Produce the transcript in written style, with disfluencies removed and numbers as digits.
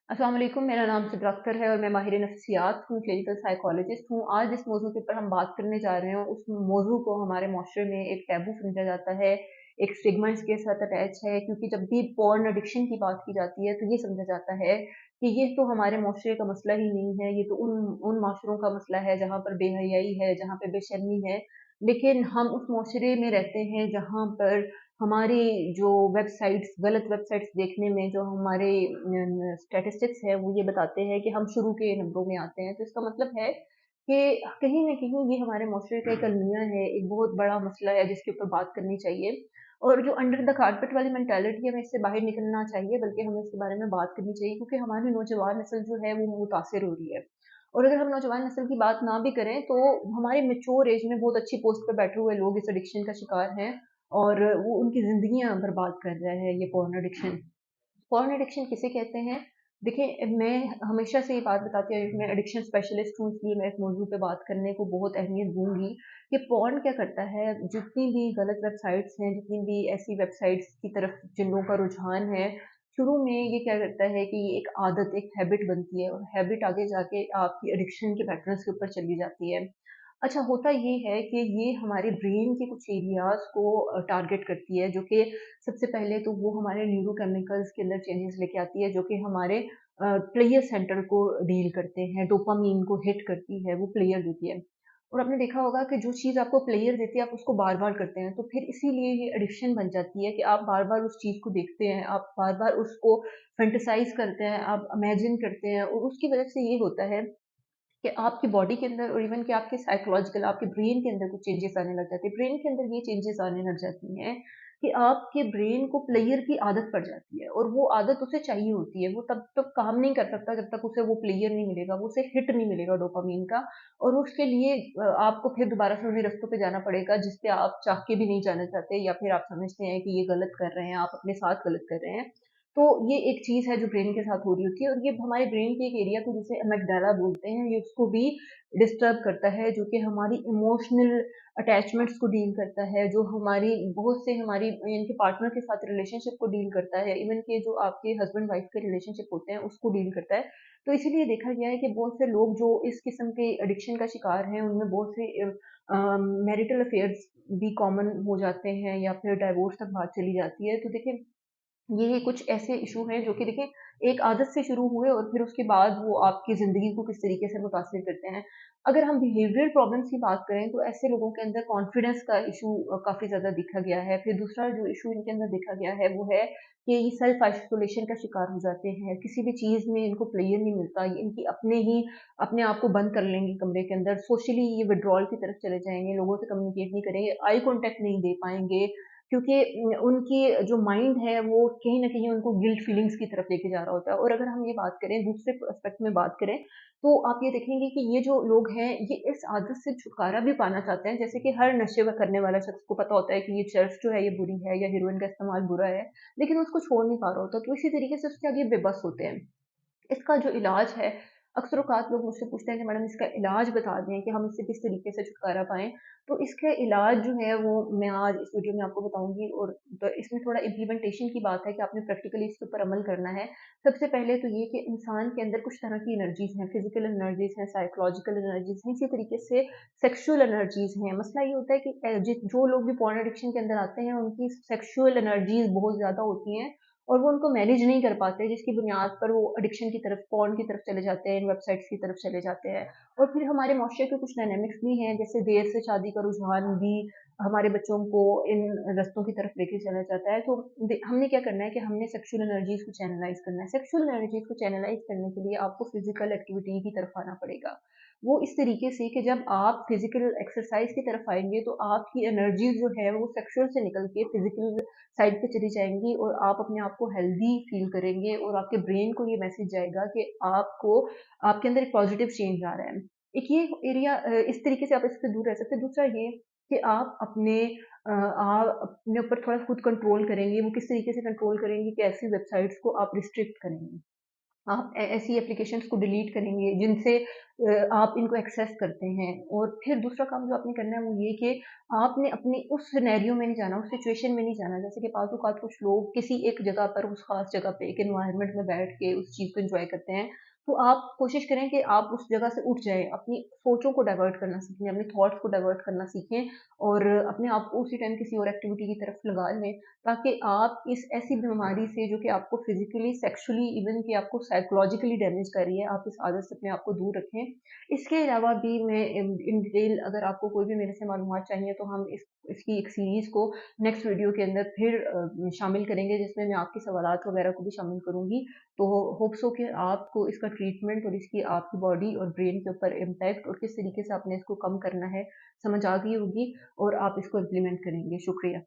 अस्सलाम वालेकुम, मेरा नाम सिद्रा अख्तर है और मैं माहिर नफ्सियात हूँ, क्लिनिकल साइकोलॉजिस्ट हूँ। आज जिस मौजू के ऊपर हम बात करने जा रहे हैं, उस मौजू को हमारे माशरे में एक टैबू समझा जाता है, एक स्टिग्मा इसके साथ अटैच है क्योंकि जब भी पॉर्न एडिक्शन की बात की जाती है, तो ये समझा जाता है कि ये तो हमारे माशरे का मसला ही नहीं है, ये तो उन माशरों का मसला है जहाँ पर बेहयाई है, जहाँ पे बेशर्मी है। लेकिन हम उस माशरे में रहते हैं जहाँ पर हमारी जो वेबसाइट्स गलत वेबसाइट्स देखने में जो हमारे स्टैटिस्टिक्स है वो ये बताते हैं कि हम शुरू के नंबरों में आते हैं। तो इसका मतलब है कि कहीं न कहीं ये हमारे माशरे का एक अलमिया है, एक बहुत बड़ा मसला है जिसके ऊपर बात करनी चाहिए। और जो अंडर द कारपेट वाली मेंटालिटी है हमें इससे बाहर निकलना चाहिए, बल्कि हमें इसके बारे में बात करनी चाहिए क्योंकि हमारी नौजवान नस्ल जो है वो मुतासिर हो रही है। और अगर हम नौजवान नस्ल की बात ना भी करें तो हमारे मैच्योर एज में बहुत अच्छी पोस्ट पे बैठे हुए लोग इस एडिक्शन का शिकार हैं और वो उनकी ज़िंदगियाँ बर्बाद कर रहा है ये पॉर्न एडिक्शन। पॉर्न एडिक्शन किसे कहते हैं? देखिए, मैं हमेशा से ये बात बताती आई हूँ, मैं एडिक्शन स्पेशलिस्ट हूँ, इसलिए मैं इस मौज़ू पे बात करने को बहुत अहमियत दूँगी कि पॉर्न क्या करता है, जितनी भी गलत वेबसाइट्स हैं, जितनी भी ऐसी वेबसाइट्स की तरफ जिन लोगों का रुझान है, शुरू में ये क्या करता है कि ये एक आदत, एक हैबिट बनती है और हैबिट आगे जाके आपकी एडिक्शन के पैटर्न्स के ऊपर चली जाती है। अच्छा, होता ये है कि ये हमारे ब्रेन के कुछ एरियाज़ को टारगेट करती है, जो कि सबसे पहले तो वो हमारे न्यूरोकेमिकल्स के अंदर चेंजेस लेके आती है, जो कि हमारे प्लेयर सेंटर को डील करते हैं, डोपामाइन को हिट करती है, वो प्लेयर देती है। और आपने देखा होगा कि जो चीज़ आपको प्लेयर देती है, आप उसको बार-बार करते हैं, तो फिर इसीलिए ये एडिक्शन बन जाती है कि आप बार-बार उस चीज़ को देखते हैं, आप बार-बार उसको फैंटेसाइज़ करते हैं, आप इमेजिन करते हैं और उसकी वजह से ये होता है कि आपकी बॉडी के अंदर और इवन कि आपके साइकोलॉजिकल आपके ब्रेन के अंदर कुछ चेंजेस आने लग जाते हैं। ब्रेन के अंदर ये चेंजेस आने लग जाती हैं कि आपके ब्रेन को प्लेयर की आदत पड़ जाती है और वो आदत उसे चाहिए होती है। वो तब तक काम नहीं कर सकता जब तक उसे वो प्लेयर नहीं मिलेगा, वो उसे हिट नहीं मिलेगा डोपामाइन का और उसके लिए आपको फिर दोबारा से उन्हीं रास्तों पे जाना पड़ेगा जिस पे आप चाह के भी नहीं जाना चाहते या फिर आप समझते हैं कि ये गलत कर रहे हैं, आप अपने साथ गलत कर रहे हैं। तो ये एक चीज़ है जो ब्रेन के साथ हो रही होती है और ये हमारे ब्रेन के एक एरिया को जिसे अमिगडाला बोलते हैं, ये उसको भी डिस्टर्ब करता है, जो कि हमारी इमोशनल अटैचमेंट्स को डील करता है, जो हमारी बहुत से हमारी यानी कि पार्टनर के साथ रिलेशनशिप को डील करता है, इवन कि जो आपके हस्बैंड वाइफ के रिलेशनशिप होते हैं, उसको डील करता है। तो इसीलिए देखा गया है कि बहुत से लोग जो इस किस्म के एडिक्शन का शिकार हैं, उनमें बहुत से मैरिटल अफेयर्स भी कॉमन हो जाते हैं या फिर डाइवोर्स तक बात चली जाती है। तो देखिए ये कुछ ऐसे इशू हैं जो कि देखिए एक आदत से शुरू हुए और फिर उसके बाद वो आपकी ज़िंदगी को किस तरीके से मुतासिर करते हैं। अगर हम बिहेवियरल प्रॉब्लम्स की बात करें तो ऐसे लोगों के अंदर कॉन्फिडेंस का इशू काफ़ी ज़्यादा देखा गया है। फिर दूसरा जो इशू इनके अंदर देखा गया है वो है कि ये सेल्फ आइसोलेशन का शिकार हो जाते हैं। किसी भी चीज़ में इनको प्लेयर नहीं मिलता। ये इनकी अपने आप को बंद कर लेंगे कमरे के अंदर। सोशली ये विथड्रॉल की तरफ चले जाएँगे, लोगों से कम्युनिकेट नहीं करेंगे, आई कॉन्टैक्ट नहीं दे पाएँगे। क्योंकि उनकी जो माइंड है वो कहीं न कहीं उनको गिल्ट फीलिंग्स की तरफ लेके जा रहा होता है और अगर हम ये बात करें दूसरे एस्पेक्ट में बात करें, तो आप ये देखेंगे कि ये जो लोग हैं ये इस आदत से छुटकारा भी पाना चाहते हैं। जैसे कि हर नशे व करने वाला शख्स को पता होता है कि ये चरस जो है ये बुरी है या हेरोइन का इस्तेमाल बुरा है, लेकिन उसको छोड़ नहीं पा रहा होता। तो इसी तरीके से उसके आगे बेबस होते हैं। इसका जो इलाज है, अक्सर औक़ात लोग मुझसे पूछते हैं कि मैडम इसका इलाज बता दें कि हम इससे किस तरीके से छुटकारा पाएँ। तो इसका इलाज जो है वो मैं आज इस वीडियो में आपको बताऊँगी और इसमें थोड़ा इम्प्लीमेंटेशन की बात है कि आपने प्रैक्टिकली इसके ऊपर अमल करना है। सबसे पहले तो ये कि इंसान के अंदर कुछ तरह की एनर्जीज़ हैं, फिज़िकल एनर्जीज़ हैं, साइकोलॉजिकल एनर्जीज़ हैं, इसी तरीके से सेक्सुअल एनर्जीज़ हैं। मसला ये होता है कि जो लोग भी पॉर्न एडिक्शन के अंदर आते हैं उनकी सेक्सुअल एनर्जीज़ बहुत ज़्यादा होती हैं और वो उनको मैनेज नहीं कर पाते जिसकी बुनियाद पर वो एडिक्शन की तरफ पॉर्न की तरफ चले जाते हैं, इन वेबसाइट्स की तरफ चले जाते हैं। और फिर हमारे माशरे के कुछ डायनामिक्स भी हैं जैसे देर से शादी का रुझान भी हमारे बच्चों को इन रास्तों की तरफ लेके चला जाता है। तो हमने क्या करना है कि हमने सेक्सुअल एनर्जीज को चैनलाइज करना है। सेक्सुअल एनर्जीज को चैनलाइज करने के लिए आपको फिजिकल एक्टिविटी की तरफ आना पड़ेगा। वो इस तरीके से कि जब आप फिजिकल एक्सरसाइज की तरफ आएंगे तो आपकी एनर्जीज जो है वो सेक्सुअल से निकल के फिजिकल साइड पे चली जाएँगी और आप अपने आप को हेल्दी फ़ील करेंगे और आपके ब्रेन को ये मैसेज जाएगा कि आपको आपके अंदर एक पॉज़िटिव चेंज आ रहा है। एक ये एरिया इस तरीके से आप इससे दूर रह सकते हैं। दूसरा ये कि आप अपने ऊपर थोड़ा खुद कंट्रोल करेंगे। वो किस तरीके से कंट्रोल करेंगे कि ऐसी वेबसाइट्स को आप रिस्ट्रिक्ट करेंगे। आप ऐसी एप्लीकेशंस को डिलीट करेंगे जिनसे आप इनको एक्सेस करते हैं। और फिर दूसरा काम जो आपने करना है वो ये कि आपने अपनी उस सिनेरियो में नहीं जाना, उस सिचुएशन में नहीं जाना। जैसे कि बाज़-औक़ात कुछ लोग किसी एक जगह पर, उस ख़ास जगह पे एक एनवायरनमेंट में बैठ के उस चीज़ को एन्जॉय करते हैं। तो आप कोशिश करें कि आप उस जगह से उठ जाएँ, अपनी सोचों को डाइवर्ट करना सीखें, अपने थॉट्स को डाइवर्ट करना सीखें और अपने आप को उसी टाइम किसी और एक्टिविटी की तरफ लगा लें, ताकि आप इस ऐसी बीमारी से, जो कि आपको फिज़िकली, सेक्सुअली, इवन कि आपको साइकोलॉजिकली डैमेज कर रही है, आप इस आदत से अपने आप को दूर रखें। इसके अलावा भी मैं इन डिटेल, अगर आपको कोई भी मेरे से मालूमात चाहिए, तो हम इसकी एक सीरीज़ को नेक्स्ट वीडियो के अंदर फिर शामिल करेंगे, जिसमें मैं आपके सवालात वगैरह को भी शामिल करूँगी। तो होप्स हो कि आपको इसका ट्रीटमेंट और इसकी आपकी बॉडी और ब्रेन के ऊपर इम्पैक्ट और किस तरीके से आपने इसको कम करना है, समझ आ गई होगी और आप इसको इम्प्लीमेंट करेंगे। शुक्रिया।